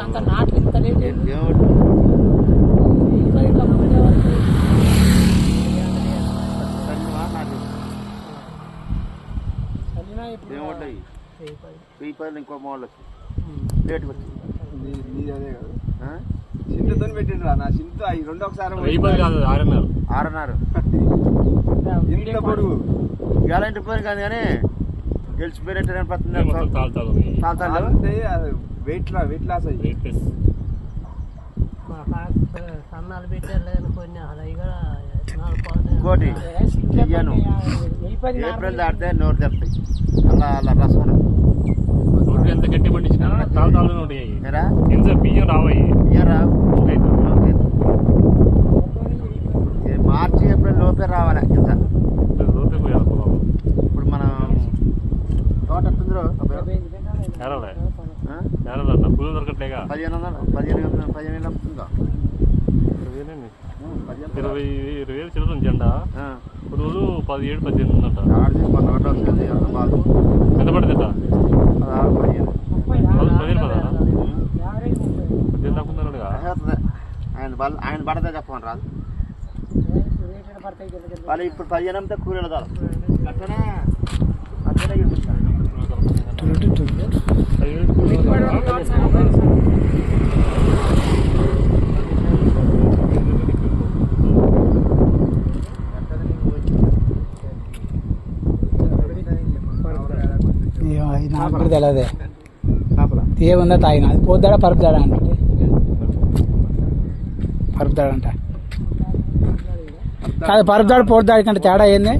అంత నాట్లు ఇంత లేదు ఇంకో మోడల్ లేట్ వచ్చింది చింతతో పెట్టిండ్రా నా చింత రెండు ఒకసారి 6.5 ఇంత పొడుగు ఎలాంటి పోయి కాదు కానీ గెలిచిపోయినట్టు వెయిట్ లాస్ అయ్యి సన్నాలు పెట్టారు కొన్ని ఇంకోటి చెయ్యను ఏప్రిల్ దాటితే నోరు తెరుతాయి అలా రసం ఉండదు ఎంత గట్టి పండించినా తాళతాలు ఉంటాయి బియ్యం రావయ్యి బియ్యం రావు మార్చి ఏప్రిల్ లోపే రావాలి కింద లోపే పోయాలి పొలం ఇప్పుడు మనం తోట ఎత్తుందిరో పూలు దొరకట్లేగా 1500 అమ్ముతుందా 20,000 చిల్లర జెండా రోజు 17-18 ఉందంట ఎంత పడుతుంట 15 పదా 18 దాకా ఉందన్నాడుగా ఆయన పడతా చెప్పమని రాదు వాళ్ళు ఇప్పుడు 15 అమ్మితే కూలీలు కాదు అట్లనే నాకు కూడా తెలియదే ఏముందా తాగిన అది పోద్దాడా పరుపుదాడా అంటే పరుపుదాడంట కాదు పరుపుదాడు పోద్దాడి కంటే తేడా ఏంది